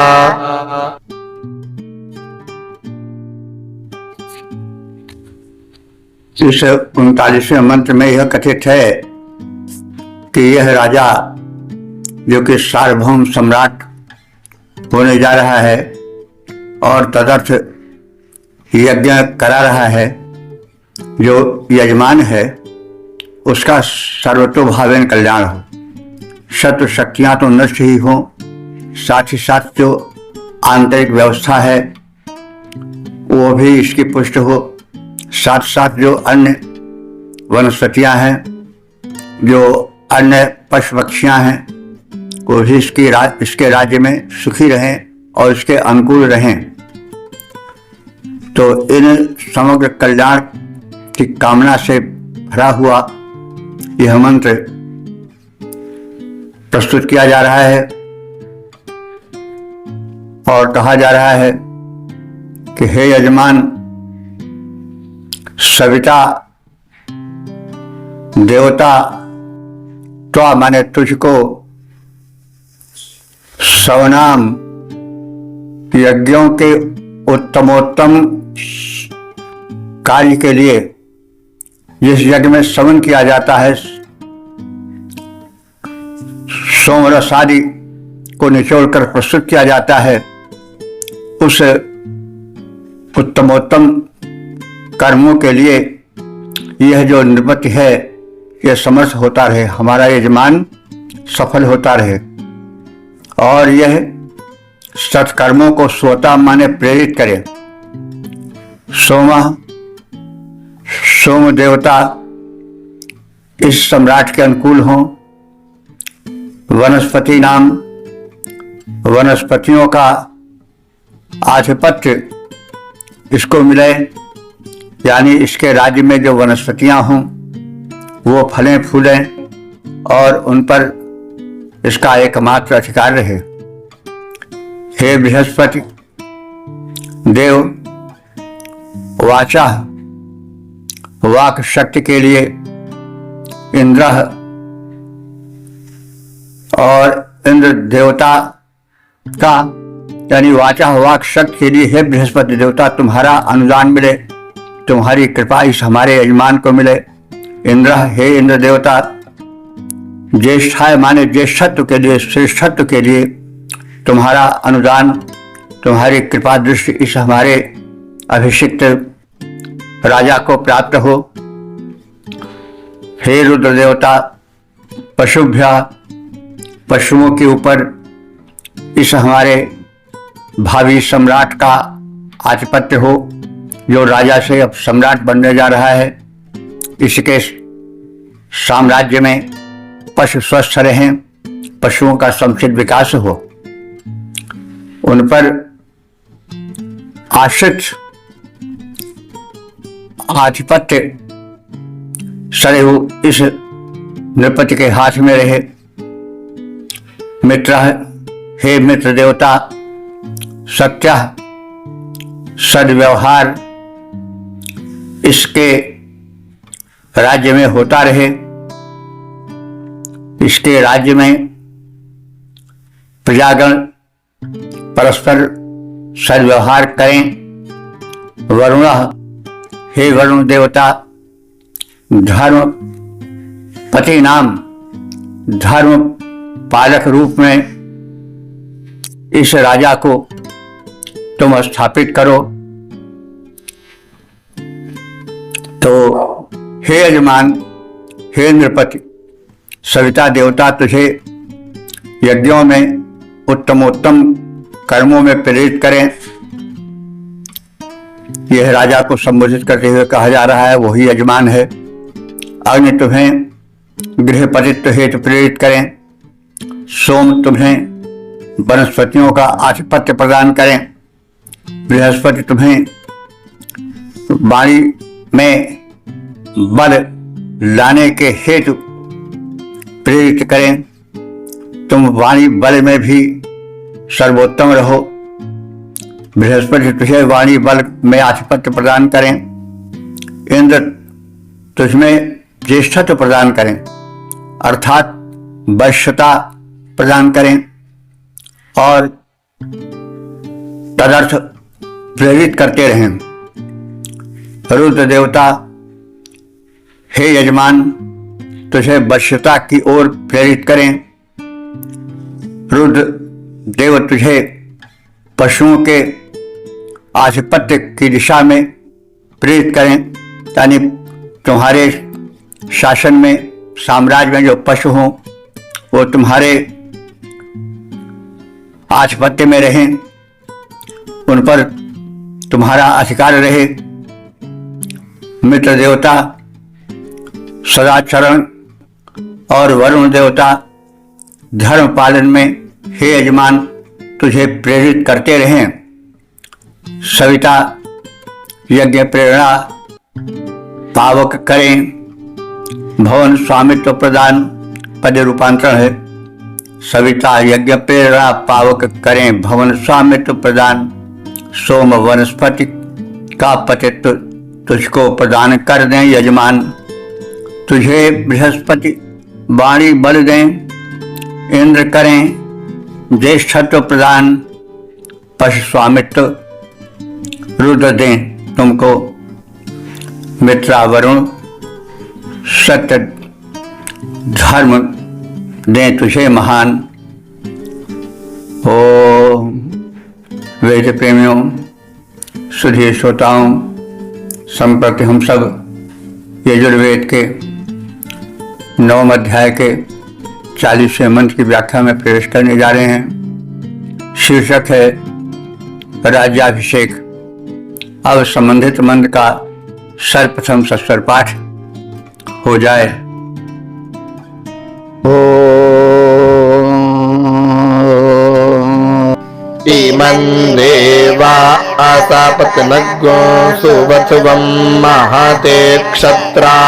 Speaker 1: इस 39वें मंत्र में यह कथित है कि यह राजा जो कि सार्वभौम सम्राट होने जा रहा है और तदर्थ यज्ञ करा रहा है, जो यजमान है उसका सर्वतोभावेन कल्याण हो, शत्रु शक्तियां तो नष्ट ही हो, साथ ही साथ जो आंतरिक व्यवस्था है वो भी इसकी पुष्ट हो, साथ साथ जो अन्य वनस्पतियां हैं, जो अन्य पशु पक्षियां हैं, वो भी इसके राज्य में सुखी रहें और इसके अनुकूल रहें। तो इन समग्र कल्याण की कामना से भरा हुआ यह मंत्र प्रस्तुत किया जा रहा है और कहा जा रहा है कि हे यजमान, सविता देवता त्वा माने तुझको, सवनाम यज्ञों के उत्तमोत्तम कार्य के लिए जिस यज्ञ में सवन किया जाता है, सोमरस आदि को निचोड़कर प्रस्तुत किया जाता है, उस उत्तमोत्तम कर्मों के लिए यह जो नृपति है यह समर्थ होता रहे, हमारा यजमान सफल होता रहे और यह सत्कर्मों को स्वतः माने प्रेरित करे। सोम देवता इस सम्राट के अनुकूल हों, वनस्पति नाम वनस्पतियों का आधिपत्य इसको मिले, यानी इसके राज्य में जो वनस्पतियां हों वो फलें फूलें और उन पर इसका एकमात्र अधिकार रहे। हे बृहस्पति देव, वाचा वाक शक्ति के लिए इंद्र और इंद्र देवता का यानी वाचा वाक शक्ति के लिए हे बृहस्पति देवता तुम्हारा अनुदान मिले, तुम्हारी कृपा इस हमारे यजमान को मिले। इंद्र, हे इंद्र देवता, ज्येष्ठाय माने ज्येष्ठत्व के लिए, श्रेष्ठत्व के लिए तुम्हारा अनुदान, तुम्हारी कृपा दृष्टि इस हमारे अभिषिक्त राजा को प्राप्त हो। हे रुद्र देवता, पशुभ्य पशुओं के ऊपर इस हमारे भावी सम्राट का आधिपत्य हो, जो राजा से अब सम्राट बनने जा रहा है। इसके साम्राज्य में पशु स्वस्थ रहें, पशुओं का समुचित विकास हो, उन पर आश्रित आधिपत्य सदैव इस नृपति के हाथ में रहे। मित्र, हे मित्र देवता, सत्य सद्व्यवहार इसके राज्य में होता रहे, इसके राज्य में प्रजागण परस्पर सद्व्यवहार करें। वरुण, हे वरुण देवता, धर्म पति नाम धर्म पालक रूप में इस राजा को तुम स्थापित करो। तो हे यजमान, हे नृपति, सविता देवता तुझे यज्ञों में उत्तमोत्तम कर्मों में प्रेरित करें। यह राजा को संबोधित करते हुए कहा जा रहा है, वही यजमान है। अग्नि तुम्हें गृहपतित्व हेतु प्रेरित करें, सोम तुम्हें वनस्पतियों का आधिपत्य प्रदान करें, बृहस्पति तुम्हें वाणी में बल लाने के हेतु प्रेरित करें। तुम वाणी बल में भी सर्वोत्तम रहो। बृहस्पति तुझे वाणी बल में आधिपत्य प्रदान करें। इंद्र तुझमें ज्येष्ठत्व प्रदान करें, अर्थात वैश्यता प्रदान करें और तदर्थ प्रेरित करते रहें। रुद्र देवता, हे यजमान, तुझे वैश्यता की ओर प्रेरित करें। रुद्र देव तुझे पशुओं के आधिपत्य की दिशा में प्रेरित करें, यानी तुम्हारे शासन में, साम्राज्य में जो पशु हों वो तुम्हारे आधिपत्य में रहें, उन पर तुम्हारा अधिकार रहे। मित्र देवता सदाचरण और वरुण देवता धर्म पालन में, हे यजमान, तुझे प्रेरित करते रहें। सविता यज्ञ प्रेरणा पावक करें। भवन स्वामित्व प्रदान पद रूपांतरण है। सविता यज्ञ प्रेरणा पावक करें, भवन स्वामित्व प्रदान। सोम वनस्पति का पतित्व तुझको प्रदान कर दें यजमान। तुझे बृहस्पति वाणी बल दें। इंद्र करें ज्येष्ठत्व प्रदान। पशु स्वामित्व रुद्र दें तुमको। मित्रा वरुण सत्य धर्म दें तुझे महान। ओ वेद प्रेमियों, सुधीर श्रोताओं, संप्रति हम सब यजुर्वेद के 9वें अध्याय के 40वें मंत्र की व्याख्या में प्रवेश करने जा रहे हैं। शीर्षक है राज्याभिषेक। अब संबंधित मंत्र का सर्वप्रथम सस्वर पाठ हो जाए।
Speaker 2: इमं देवा आसापत्नग्गो सुवत्सवं महते क्षत्रा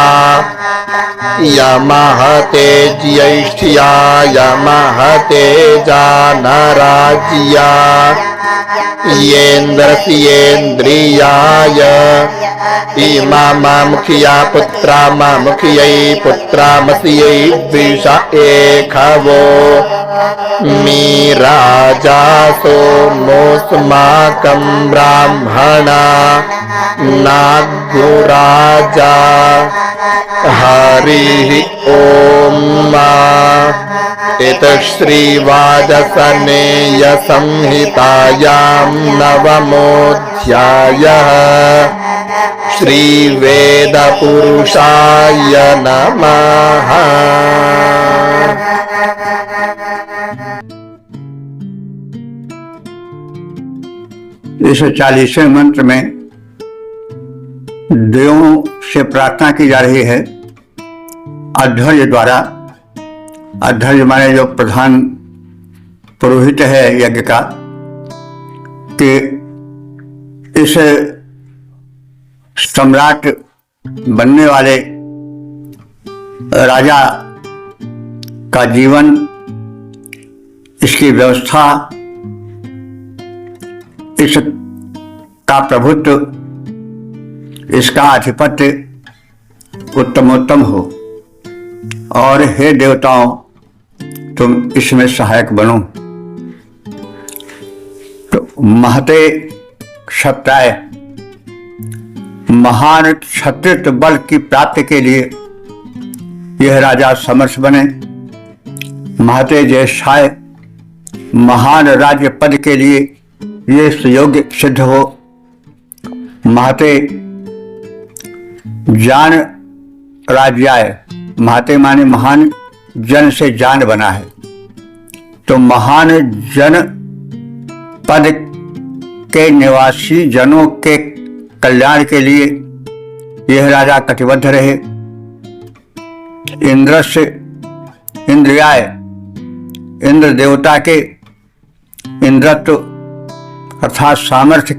Speaker 2: यमहते ज्येष्ठ्या यमहते जानराज्या येन्द्रियाय इमामुखिया पुत्रा मुखियै पुत्रामस्यै द्विषा एखवो मी राजा सोमोऽस्माकं ब्राह्मणा नागुराजा हरिः ॐ। इत श्रीवाजसनेयसंहितायां 9मोऽध्यायः। श्रीवेदपुरुषाय नमः।
Speaker 1: इस 40वें मंत्र में देवों से प्रार्थना की जा रही है अध्वर्य द्वारा। अध्वर्य माने जो प्रधान पुरोहित है यज्ञ का, कि इस सम्राट बनने वाले राजा का जीवन, इसकी व्यवस्था, इसका प्रभुत्व, इसका आधिपत्य उत्तमोत्तम हो। और हे देवताओं, तुम इसमें सहायक बनो। तो महते क्षत्राय, महान क्षत्रित्व बल की प्राप्ति के लिए यह राजा समर्थ बने। महते ज्येष्ठाय महान राज्य पद के लिए ये सुयोग्य सिद्ध हो। महते जान राज्याय, महते माने महान जन से जान बना है, तो महान जन पद के निवासी जनों के कल्याण के लिए यह राजा कटिबद्ध रहे। इंद्र से इंद्रियाय, इंद्र देवता के इंद्रत्व अर्थात सामर्थ्य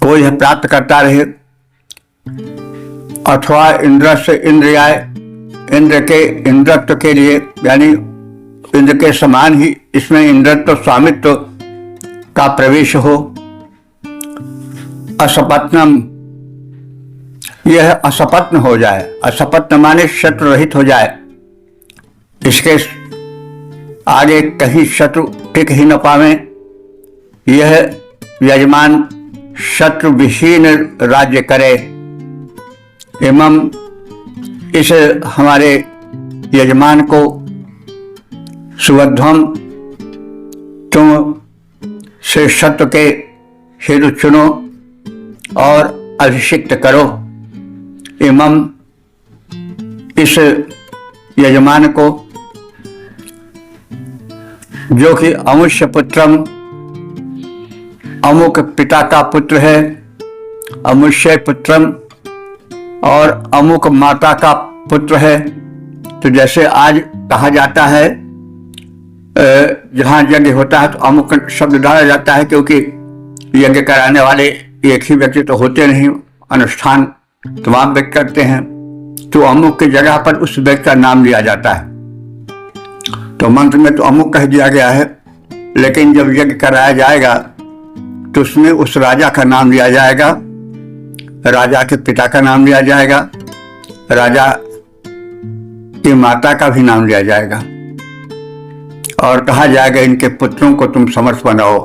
Speaker 1: को यह प्राप्त करता रहे, अथवा इंद्र से इंद्रियाय, इंद्र के इंद्रत्व के लिए यानी इंद्र के समान ही इसमें इंद्रत्व स्वामित्व का प्रवेश हो। असपत्नम, यह असपत्न हो जाए, असपत्न माने शत्रु रहित हो जाए, इसके आगे कहीं शत्रु टिक ही न पावे। यह यजमान शत्रु विहीन राज्य करे। एवं इस हमारे यजमान को सुबध्वम तुम से शत्रु के हेतु चुनो और अभिषिक्त करो। एवं इस यजमान को जो कि अमुष्य पुत्रम, अमुक पिता का पुत्र है, अमुष्य पुत्रम और अमुक माता का पुत्र है। तो जैसे आज कहा जाता है जहां यज्ञ होता है तो अमुक शब्द डाला जाता है, क्योंकि यज्ञ कराने वाले एक ही व्यक्ति तो होते नहीं, अनुष्ठान तमाम व्यक्ति करते हैं, तो अमुक की जगह पर उस व्यक्ति का नाम लिया जाता है। तो मंत्र में तो अमुक कह दिया गया है, लेकिन जब यज्ञ कराया जाएगा तो उसमें उस राजा का नाम लिया जाएगा, राजा के पिता का नाम लिया जाएगा, राजा की माता का भी नाम लिया जाएगा और कहा जाएगा इनके पुत्रों को तुम समर्थ बनाओ।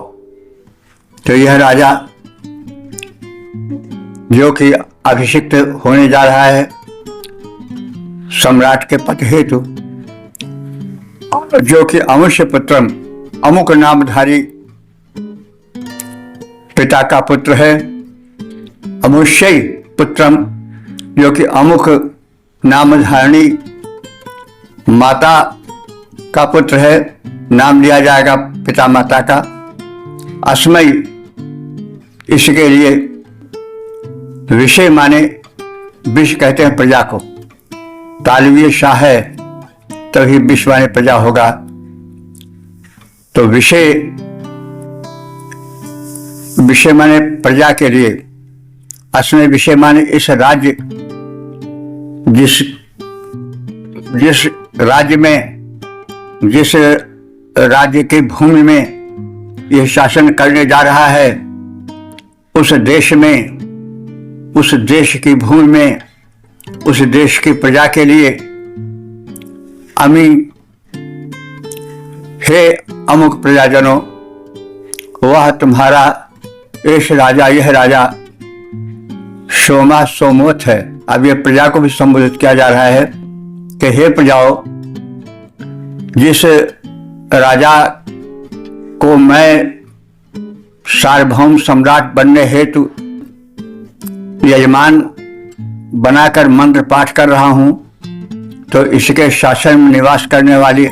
Speaker 1: तो यह राजा जो कि अभिषिक्त होने जा रहा है सम्राट के पद हेतु, जो कि अमुष्य पुत्रम, अमुक नामधारी पिता का पुत्र है, अमुष्य पुत्रम जो कि अमुक नामधारिणी माता का पुत्र है, नाम लिया जाएगा पिता माता का। अस्मय, इसके लिए विषय माने विष कहते हैं प्रजा को, तालवीय शाह है तभी विश्व माने प्रजा होगा। तो विषय, विषय माने प्रजा के लिए, अस्मय विषय माने इस राज्य, जिस राज्य में, जिस राज्य की भूमि में यह शासन करने जा रहा है, उस देश में, उस देश की भूमि में, उस देश की प्रजा के लिए अमी, हे अमुक प्रजाजनों, वह तुम्हारा इस राजा, यह राजा सोमा सोमोथ है। अब यह प्रजा को भी संबोधित किया जा रहा है कि हे प्रजाओं, जिस राजा को मैं सार्वभौम सम्राट बनने हेतु यजमान बनाकर मंत्र पाठ कर रहा हूं, तो इसके शासन में निवास करने वाली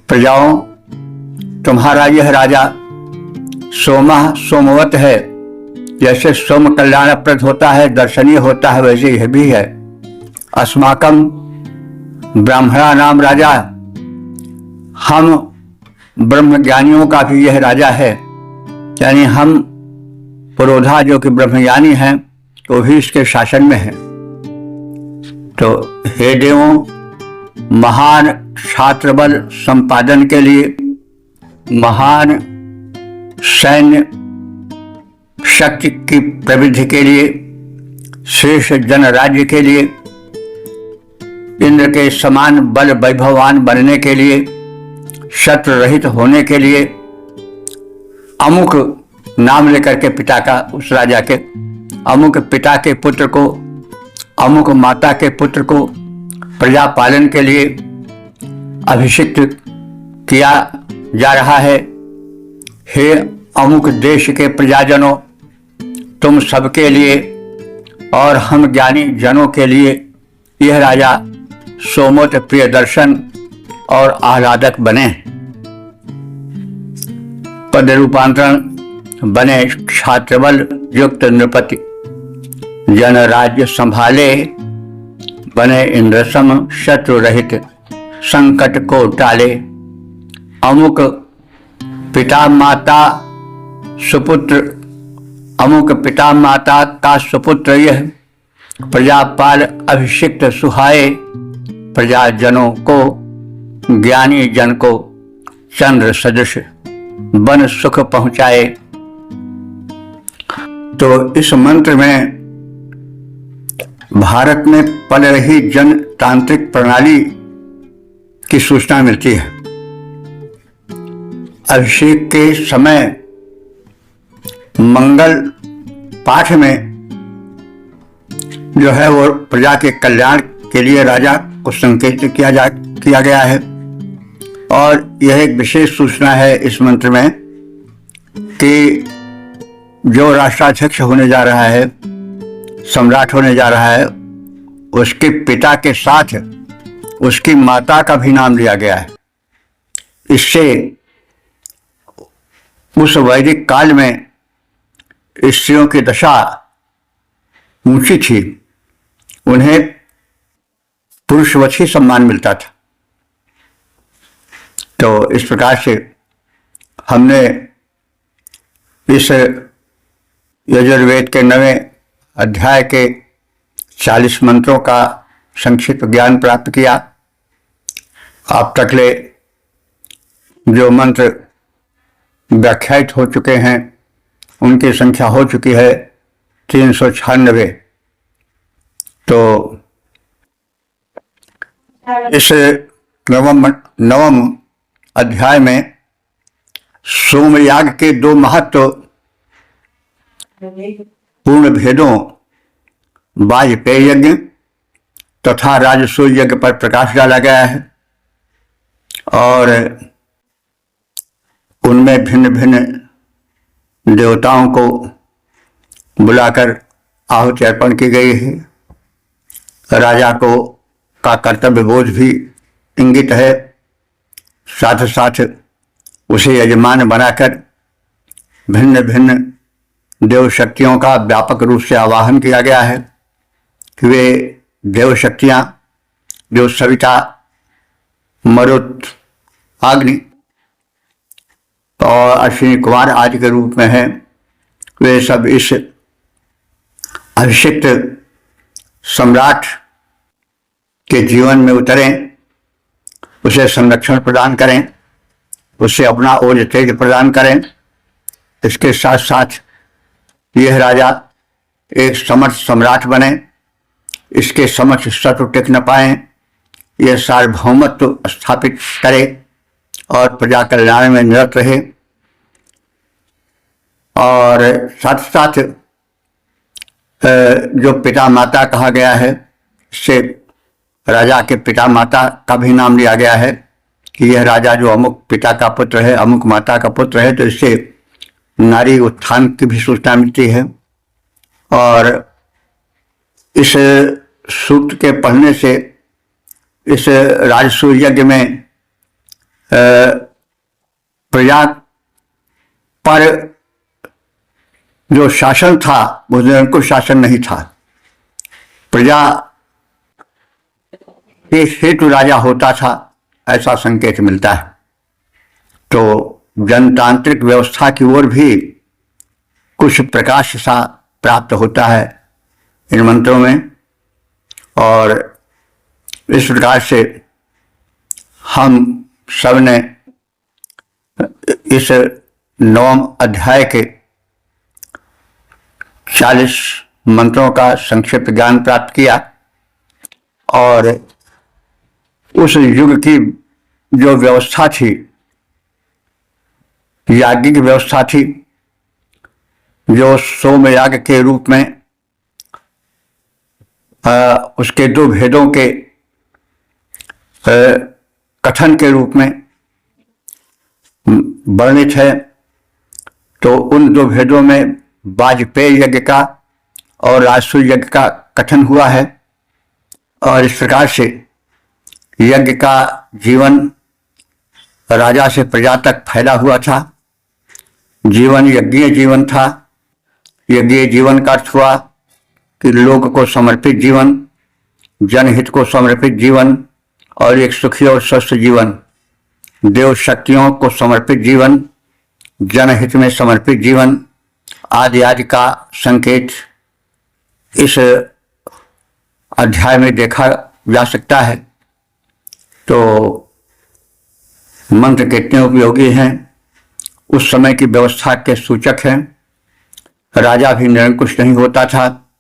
Speaker 1: प्रजाओं, तुम्हारा यह राजा सोमा सोमवत है। जैसे सोम कल्याणप्रद होता है, दर्शनीय होता है, वैसे यह भी है। अस्माकम ब्राह्मणा नाम राजा, हम ब्रह्मज्ञानियों का भी यह राजा है, यानी हम पुरोधा जो कि ब्रह्मज्ञानी हैं वो भी इसके शासन में है। तो हे देवों, महान छात्र बल संपादन के लिए, महान सैन्य शक्ति की प्रवृद्धि के लिए, श्रेष्ठ जन राज्य के लिए, इंद्र के समान बल वैभवान बनने के लिए, शत्रु रहित होने के लिए, अमुक नाम लेकर के पिता का, उस राजा के अमुक पिता के पुत्र को, अमुक माता के पुत्र को प्रजा पालन के लिए अभिषिक्त किया जा रहा है। हे अमुक देश के प्रजाजनों, तुम सबके लिए और हम ज्ञानी जनों के लिए यह राजा सोमोत प्रिय दर्शन और आह्लादक बने। पद रूपांतरण बने छात्रबल युक्त नृपति, जन राज्य संभाले बने इंद्रसम शत्रु रहित, संकट को टाले। अमुक पिता माता सुपुत्र, अमुक पिता माता का सुपुत्र यह, प्रजापाल अभिषिक्त सुहाए। प्रजाजनों को ज्ञानी जन को चंद्र सदृश बन सुख पहुंचाए। तो इस मंत्र में भारत में पल रही जनतांत्रिक प्रणाली की सूचना मिलती है। अभिषेक के समय मंगल पाठ में जो है वो प्रजा के कल्याण के लिए राजा को संकेत किया गया है। और यह एक विशेष सूचना है इस मंत्र में कि जो राष्ट्राध्यक्ष होने जा रहा है, सम्राट होने जा रहा है, उसके पिता के साथ उसकी माता का भी नाम लिया गया है। इससे उस वैदिक काल में स्त्रियों की दशा ऊंची थी, उन्हें पुरुषवत ही सम्मान मिलता था। तो इस प्रकार से हमने इस यजुर्वेद के 9वें अध्याय के 40 मंत्रों का संक्षिप्त ज्ञान प्राप्त किया। आप तकले जो मंत्र व्याख्यात हो चुके हैं उनकी संख्या हो चुकी है 396। तो इस नवम अध्याय में सोमयाग के 2 महत्व पूर्ण भेदों वाजपेय यज्ञ तथा राजसूय यज्ञ पर प्रकाश डाला गया है। और उनमें भिन्न भिन्न देवताओं को बुलाकर आहुति अर्पण की गई है। राजा को का कर्तव्य बोध भी इंगित है। साथ साथ उसे यजमान बनाकर भिन्न भिन्न देव शक्तियों का व्यापक रूप से आवाहन किया गया है कि वे देव शक्तियां जो सविता, मरुत, अग्नि और अश्विनी कुमार आदि के रूप में है, वे सब इस अभिषिक्त सम्राट के जीवन में उतरें, उसे संरक्षण प्रदान करें, उसे अपना ओज तेज प्रदान करें। इसके साथ साथ यह राजा एक समर्थ सम्राट बने, इसके समक्ष शत्रु टिक न पाए, यह सार्वभौमत्व स्थापित करे और प्रजा कल्याण में निरत रहे। और साथ साथ जो पिता माता कहा गया है, इससे राजा के पिता माता का भी नाम लिया गया है कि यह राजा जो अमुक पिता का पुत्र है, अमुक माता का पुत्र है। तो इससे नारी उत्थान की भी सूचना मिलती है। और इस सूक्त के पढ़ने से इस राजसूय यज्ञ में प्रजा पर जो शासन था वो निरंकुश शासन नहीं था। प्रजा के हेतु राजा होता था, ऐसा संकेत मिलता है। तो जनतांत्रिक व्यवस्था की ओर भी कुछ प्रकाश सा प्राप्त होता है इन मंत्रों में। और इस प्रकार से हम सब ने इस 9वें अध्याय के 40 मंत्रों का संक्षिप्त ज्ञान प्राप्त किया। और उस युग की जो व्यवस्था थी, याज्ञिक व्यवस्था थी, जो सोमयाग के रूप में उसके 2 भेदों के कथन के रूप में वर्णित है। तो उन दो भेदों में वाजपेयी यज्ञ का और राजसूय यज्ञ का कथन हुआ है। और इस प्रकार से यज्ञ का जीवन राजा से प्रजा तक फैला हुआ था। जीवन यज्ञीय जीवन था। यज्ञीय जीवन का अर्थ हुआ कि लोक को समर्पित जीवन, जनहित को समर्पित जीवन और एक सुखी और स्वस्थ जीवन, देव शक्तियों को समर्पित जीवन, जनहित में समर्पित जीवन आदि आदि का संकेत इस अध्याय में देखा जा सकता है। तो मंत्र कितने उपयोगी हैं, उस समय की व्यवस्था के सूचक हैं। राजा भी निरंकुश नहीं होता था,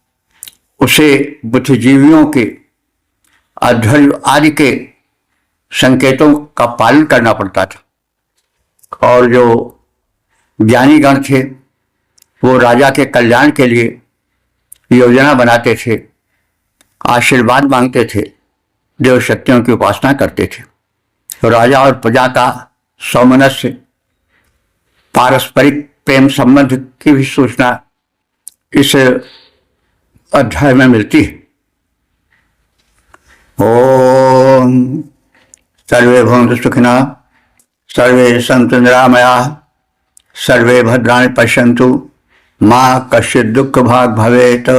Speaker 1: उसे बुद्धिजीवियों के अध्वर्य आदि के संकेतों का पालन करना पड़ता था। और जो ज्ञानीगण थे वो राजा के कल्याण के लिए योजना बनाते थे, आशीर्वाद मांगते थे, देव शक्तियों की उपासना करते थे। तो राजा और प्रजा का सौमनस्य, पारस्परिक प्रेम संबंध की भी सूचना इस अध्याय में मिलती है। ओम सर्वे भवन्तु सुखिनः, सर्वे सन्तु निरामयाः, सर्वे भद्राणि पश्यन्तु, मा कश्चित् दुःखभाग् भवेत्।